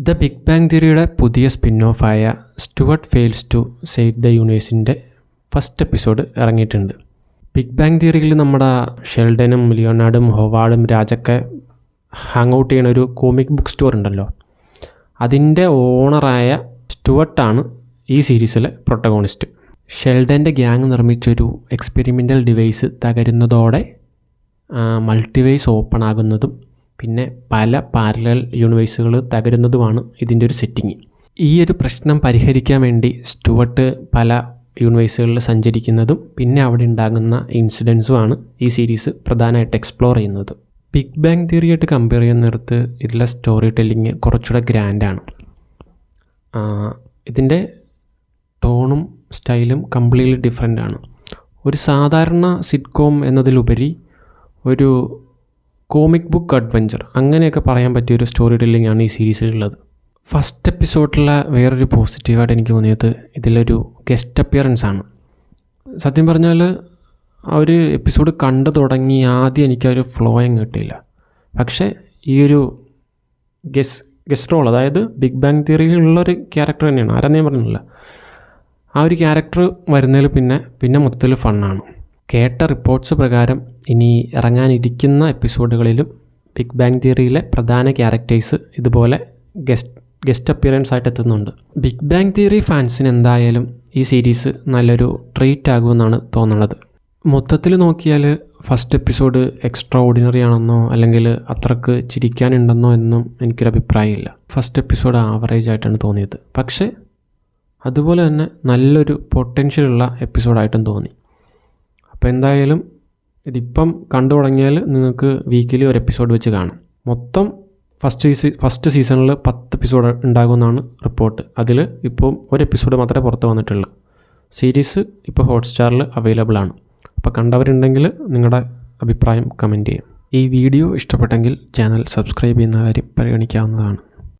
The big bang തിയറിയുടെ പുതിയ spin ഓഫായ Stuart fails to save the യൂണിവേഴ്സിൻ്റെ ഫസ്റ്റ് എപ്പിസോഡ് ഇറങ്ങിയിട്ടുണ്ട്. ബിഗ് ബാങ് തിയറിയിൽ നമ്മുടെ ഷെൽഡനും ലിയോണാർഡും ഹോവാർഡും രാജൊക്കെ ഹാങ് ഔട്ട് ചെയ്യുന്ന ഒരു കോമിക് ബുക്ക് സ്റ്റോർ ഉണ്ടല്ലോ, അതിൻ്റെ ഓണറായ സ്റ്റുവർട്ടാണ് ഈ സീരീസിലെ പ്രൊട്ടഗോണിസ്റ്റ്. ഷെൽഡൻ്റെ ഗ്യാങ് നിർമ്മിച്ചൊരു എക്സ്പെരിമെൻ്റൽ ഡിവൈസ് തകരുന്നതോടെ മൾട്ടിവേഴ്സ് ഓപ്പൺ ആകുന്നതും പിന്നെ പല പാരലൽ യൂണിവേഴ്സുകൾ തകരുന്നതുമാണ് ഇതിൻ്റെ ഒരു സെറ്റിങ്. ഈ ഒരു പ്രശ്നം പരിഹരിക്കാൻ വേണ്ടി സ്റ്റുവർട്ട് പല യൂണിവേഴ്സുകളിൽ സഞ്ചരിക്കുന്നതും പിന്നെ അവിടെ ഉണ്ടാകുന്ന ഇൻസിഡൻസുമാണ് ഈ സീരീസ് പ്രധാനമായിട്ട് എക്സ്പ്ലോർ ചെയ്യുന്നത്. ബിഗ് ബാങ് തിയറിയായിട്ട് കമ്പയർ ചെയ്യുന്ന നേരത്ത് ഇതിലെ സ്റ്റോറി ടെല്ലിങ് കുറച്ചുകൂടെ ഗ്രാൻഡാണ്. ഇതിൻ്റെ ടോണും സ്റ്റൈലും കംപ്ലീറ്റ്ലി ഡിഫറെൻ്റ് ആണ്. ഒരു സാധാരണ സിറ്റ്കോം എന്നതിലുപരി ഒരു കോമിക് ബുക്ക് അഡ്വഞ്ചർ അങ്ങനെയൊക്കെ പറയാൻ പറ്റിയൊരു സ്റ്റോറി ടെല്ലിംഗ് ആണ് ഈ സീരീസിലുള്ളത്. ഫസ്റ്റ് എപ്പിസോഡിലെ വേറൊരു പോസിറ്റീവായിട്ട് എനിക്ക് തോന്നിയത് ഇതിലൊരു ഗസ്റ്റ് അപ്പിയറൻസ് ആണ്. സത്യം പറഞ്ഞാൽ ആ ഒരു എപ്പിസോഡ് കണ്ടു തുടങ്ങി ആദ്യം എനിക്കൊരു ഫ്ലോയും കിട്ടിയില്ല. പക്ഷേ ഈ ഒരു ഗസ്റ്റ് റോൾ, അതായത് ബിഗ് ബാങ് തിയറിയിലുള്ളൊരു ക്യാരക്ടർ തന്നെയാണ്, ആരാന്ന് ഞാൻ പറഞ്ഞില്ല, ആ ഒരു ക്യാരക്ടർ വരുന്നതിൽ പിന്നെ മൊത്തത്തിൽ ഫണ്ണാണ്. കേട്ട റിപ്പോർട്ട്സ് പ്രകാരം ഇനി ഇറങ്ങാനിരിക്കുന്ന എപ്പിസോഡുകളിലും ബിഗ് ബാങ് തിയറിയിലെ പ്രധാന ക്യാരക്ടേഴ്സ് ഇതുപോലെ ഗസ്റ്റ് അപ്പിയറൻസ് ആയിട്ട് എത്തുന്നുണ്ട്. ബിഗ് ബാങ് തിയറി ഫാൻസിന് എന്തായാലും ഈ സീരീസ് നല്ലൊരു ട്രീറ്റ് ആകുമെന്നാണ് തോന്നുന്നത്. മൊത്തത്തിൽ നോക്കിയാൽ ഫസ്റ്റ് എപ്പിസോഡ് എക്സ്ട്രാ ഓർഡിനറി ആണെന്നോ അല്ലെങ്കിൽ അത്രക്ക് ചിരിക്കാനുണ്ടെന്നോ എന്നും എനിക്കൊരു അഭിപ്രായമില്ല. ഫസ്റ്റ് എപ്പിസോഡ് ആവറേജ് ആയിട്ടാണ് തോന്നിയത്. പക്ഷേ അതുപോലെ തന്നെ നല്ലൊരു പൊട്ടൻഷ്യലുള്ള എപ്പിസോഡായിട്ടും തോന്നി. അപ്പോൾ എന്തായാലും ഇതിപ്പം കണ്ടു തുടങ്ങിയാൽ നിങ്ങൾക്ക് വീക്കിലി ഒരു എപ്പിസോഡ് വെച്ച് കാണും. മൊത്തം ഫസ്റ്റ് സീസണിൽ 10 എപ്പിസോഡ് ഉണ്ടാകുമെന്നാണ് റിപ്പോർട്ട്. അതിൽ ഇപ്പോൾ ഒരു എപ്പിസോഡ് മാത്രമേ പുറത്ത് വന്നിട്ടുള്ളൂ. സീരീസ് ഇപ്പോൾ ഹോട്ട്സ്റ്റാറിൽ അവൈലബിൾ ആണ്. അപ്പോൾ കണ്ടവരുണ്ടെങ്കിൽ നിങ്ങളുടെ അഭിപ്രായം കമൻറ്റ് ചെയ്യും. ഈ വീഡിയോ ഇഷ്ടപ്പെട്ടെങ്കിൽ ചാനൽ സബ്സ്ക്രൈബ് ചെയ്യുന്ന കാര്യം പരിഗണിക്കാവുന്നതാണ്.